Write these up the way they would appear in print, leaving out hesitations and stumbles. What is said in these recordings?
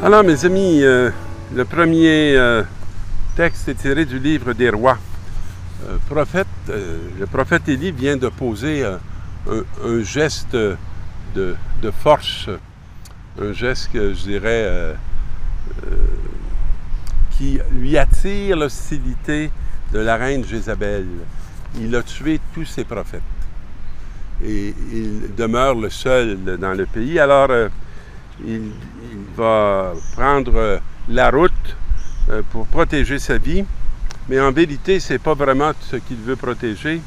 Alors, mes amis, le premier texte est tiré du livre des Rois. Le prophète Élie vient de poser un geste de force, un geste que je dirais qui lui attire l'hostilité de la reine Jézabel. Il a tué tous ses prophètes et il demeure le seul dans le pays. Alors, il va prendre la route pour protéger sa vie, mais en vérité, ce n'est pas vraiment ce qu'il veut protéger,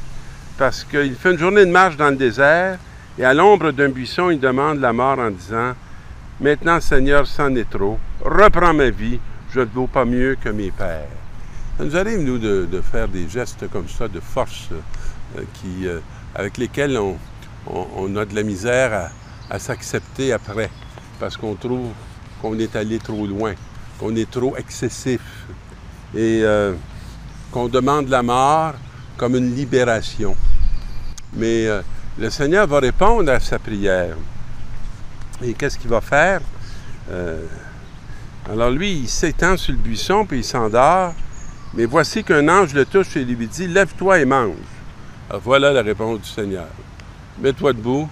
parce qu'il fait une journée de marche dans le désert, et à l'ombre d'un buisson, il demande la mort en disant « Maintenant, Seigneur, c'en est trop, reprends ma vie, je ne vaux pas mieux que mes pères. » Ça nous arrive, nous, de faire des gestes comme ça, de force, avec lesquels on a de la misère à s'accepter après, parce qu'on trouve qu'on est allé trop loin, qu'on est trop excessif, et qu'on demande la mort comme une libération. Mais le Seigneur va répondre à sa prière. Et qu'est-ce qu'il va faire? Alors lui, il s'étend sur le buisson, puis il s'endort. Mais voici qu'un ange le touche et lui dit « Lève-toi et mange. » Alors voilà la réponse du Seigneur. « Mets-toi debout,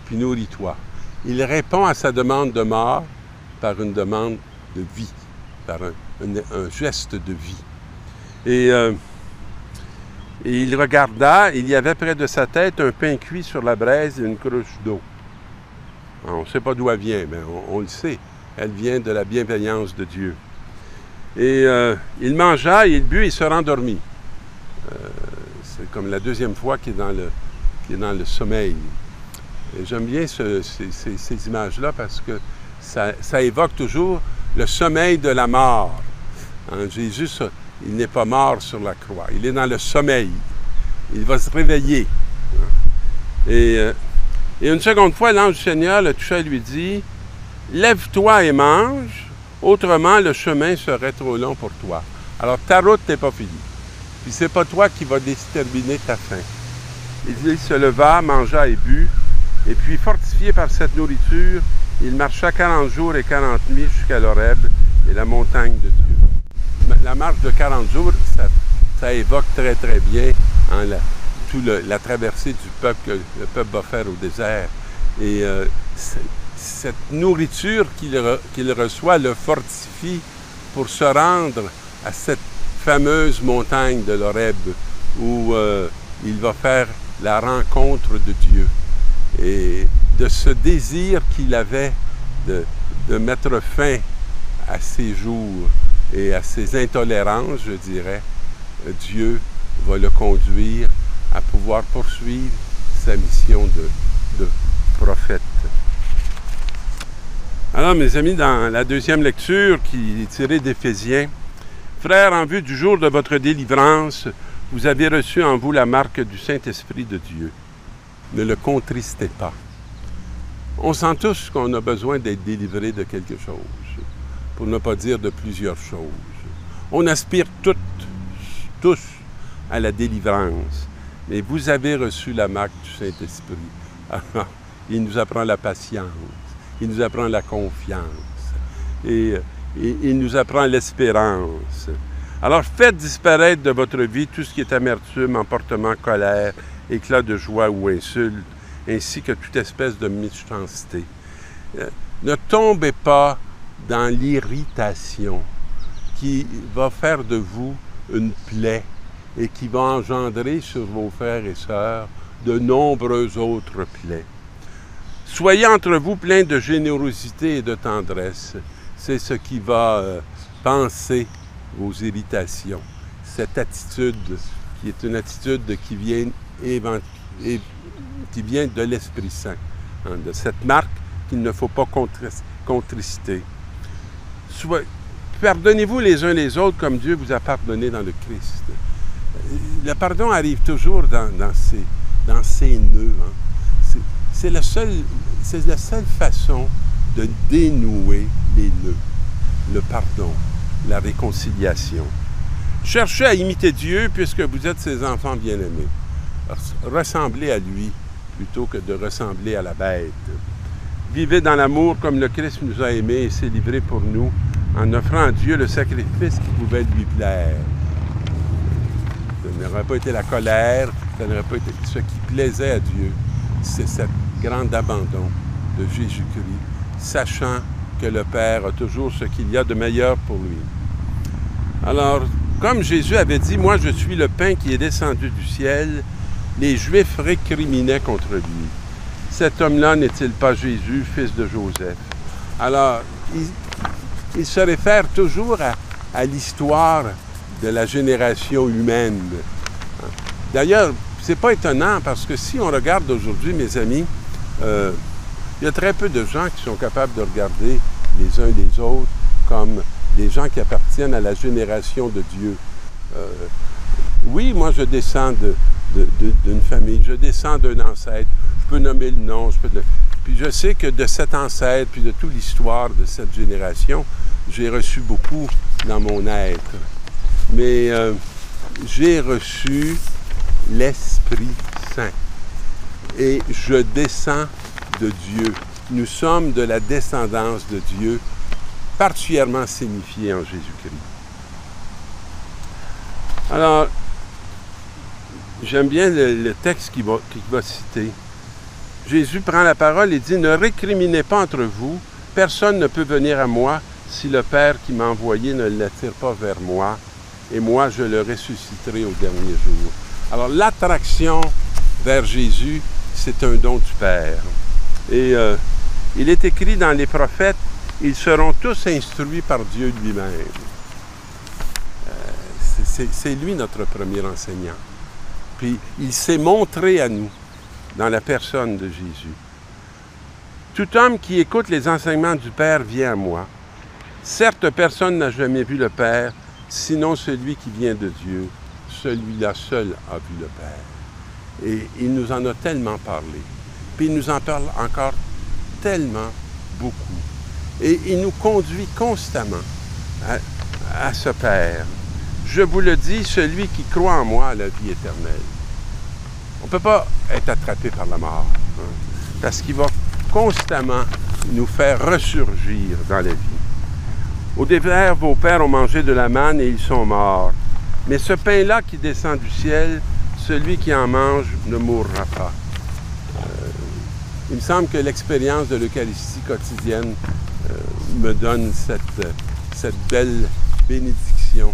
puis nourris-toi. » Il répond à sa demande de mort par une demande de vie, par un geste de vie. Et il regarda, il y avait près de sa tête un pain cuit sur la braise et une cruche d'eau. On ne sait pas d'où elle vient, mais on le sait. Elle vient de la bienveillance de Dieu. Et il mangea, il but, il se rendormit. C'est comme la deuxième fois qu'il est dans le sommeil. Et j'aime bien ces images-là parce que ça évoque toujours le sommeil de la mort. Hein, Jésus, il n'est pas mort sur la croix. Il est dans le sommeil. Il va se réveiller. Et une seconde fois, l'ange du Seigneur le toucha et lui dit « Lève-toi et mange, autrement le chemin serait trop long pour toi. » Alors ta route n'est pas finie. Puis c'est pas toi qui vas déterminer ta faim. Il se leva, mangea et but. Et puis, fortifié par cette nourriture, il marcha 40 jours et 40 nuits jusqu'à l'Horeb et la montagne de Dieu. La marche de 40 jours, ça évoque très, très bien la traversée du peuple que le peuple va faire au désert. Et cette nourriture qu'il reçoit le fortifie pour se rendre à cette fameuse montagne de l'Horeb où il va faire la rencontre de Dieu. Et de ce désir qu'il avait de mettre fin à ses jours et à ses intolérances, je dirais, Dieu va le conduire à pouvoir poursuivre sa mission de prophète. Alors, mes amis, dans la deuxième lecture qui est tirée d'Éphésiens, « Frères, en vue du jour de votre délivrance, vous avez reçu en vous la marque du Saint-Esprit de Dieu. Ne le contristez pas. » On sent tous qu'on a besoin d'être délivré de quelque chose, pour ne pas dire de plusieurs choses. On aspire tous à la délivrance, mais vous avez reçu la marque du Saint-Esprit. Alors, il nous apprend la patience, il nous apprend la confiance, et il nous apprend l'espérance. Alors, faites disparaître de votre vie tout ce qui est amertume, emportement, colère, éclat de joie ou insulte, ainsi que toute espèce de méchanceté. Ne tombez pas dans l'irritation qui va faire de vous une plaie et qui va engendrer sur vos frères et sœurs de nombreuses autres plaies. Soyez entre vous pleins de générosité et de tendresse. C'est ce qui va panser vos irritations. Cette attitude qui est une attitude qui vient de l'Esprit Saint, hein, de cette marque qu'il ne faut pas contrister. Pardonnez-vous les uns les autres comme Dieu vous a pardonné dans le Christ. Le pardon arrive toujours dans ces nœuds. Hein. C'est la seule façon de dénouer les nœuds. Le pardon, la réconciliation. Cherchez à imiter Dieu puisque vous êtes ses enfants bien-aimés. Ressemblez à lui plutôt que de ressembler à la bête. Vivez dans l'amour comme le Christ nous a aimés et s'est livré pour nous, en offrant à Dieu le sacrifice qui pouvait lui plaire. Ça n'aurait pas été la colère, ça n'aurait pas été ce qui plaisait à Dieu. C'est cet grand abandon de Jésus-Christ, sachant que le Père a toujours ce qu'il y a de meilleur pour lui. Alors, comme Jésus avait dit, « Moi, je suis le pain qui est descendu du ciel », les Juifs récriminaient contre lui. Cet homme-là n'est-il pas Jésus, fils de Joseph? Alors, il se réfère toujours à l'histoire de la génération humaine. D'ailleurs, c'est pas étonnant parce que si on regarde aujourd'hui, mes amis, il y a très peu de gens qui sont capables de regarder les uns les autres comme des gens qui appartiennent à la génération de Dieu. Oui, moi je descends d'une famille, je descends d'un ancêtre, je peux nommer le nom, puis je sais que de cet ancêtre, puis de toute l'histoire de cette génération, j'ai reçu beaucoup dans mon être. Mais j'ai reçu l'Esprit Saint. Et je descends de Dieu. Nous sommes de la descendance de Dieu, particulièrement signifiée en Jésus-Christ. Alors, j'aime bien le texte qu'il va citer. Jésus prend la parole et dit « Ne récriminez pas entre vous, personne ne peut venir à moi si le Père qui m'a envoyé ne l'attire pas vers moi, et moi je le ressusciterai au dernier jour. » Alors, l'attraction vers Jésus, c'est un don du Père. Et il est écrit dans les prophètes, « Ils seront tous instruits par Dieu lui-même. » C'est lui notre premier enseignant. Puis, il s'est montré à nous dans la personne de Jésus. « Tout homme qui écoute les enseignements du Père vient à moi. Certes, personne n'a jamais vu le Père, sinon celui qui vient de Dieu. Celui-là seul a vu le Père. » Et il nous en a tellement parlé. Puis il nous en parle encore tellement beaucoup. Et il nous conduit constamment à ce Père. Je vous le dis, celui qui croit en moi a la vie éternelle. On ne peut pas être attrapé par la mort, parce qu'il va constamment nous faire ressurgir dans la vie. Au désert, vos pères ont mangé de la manne et ils sont morts. Mais ce pain-là qui descend du ciel, celui qui en mange ne mourra pas. Il me semble que l'expérience de l'Eucharistie quotidienne me donne cette belle bénédiction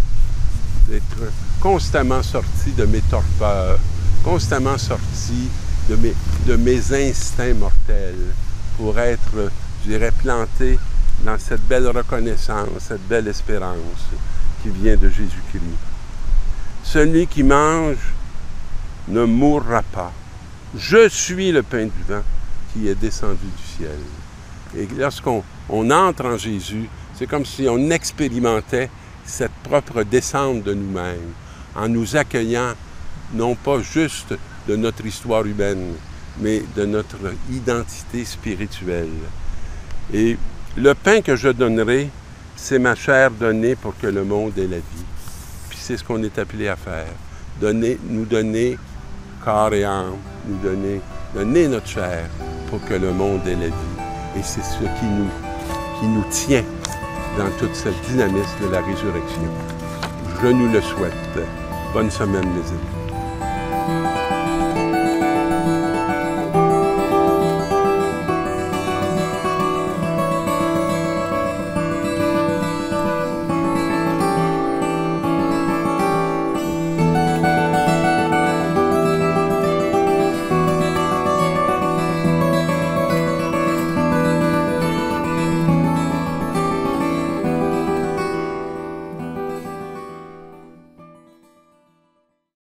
d'être constamment sorti de mes torpeurs, constamment sorti de mes instincts mortels pour être, je dirais, planté dans cette belle reconnaissance, cette belle espérance qui vient de Jésus-Christ. Celui qui mange ne mourra pas. Je suis le pain du vent qui est descendu du ciel. Et lorsqu'on entre en Jésus, c'est comme si on expérimentait cette propre descente de nous-mêmes, en nous accueillant non pas juste de notre histoire humaine, mais de notre identité spirituelle. Et le pain que je donnerai, c'est ma chair donnée pour que le monde ait la vie. Puis c'est ce qu'on est appelé à faire. Nous donner corps et âme, donner notre chair pour que le monde ait la vie. Et c'est ce qui nous tient dans toute cette dynamisme de la résurrection. Je nous le souhaite. Bonne semaine, les amis.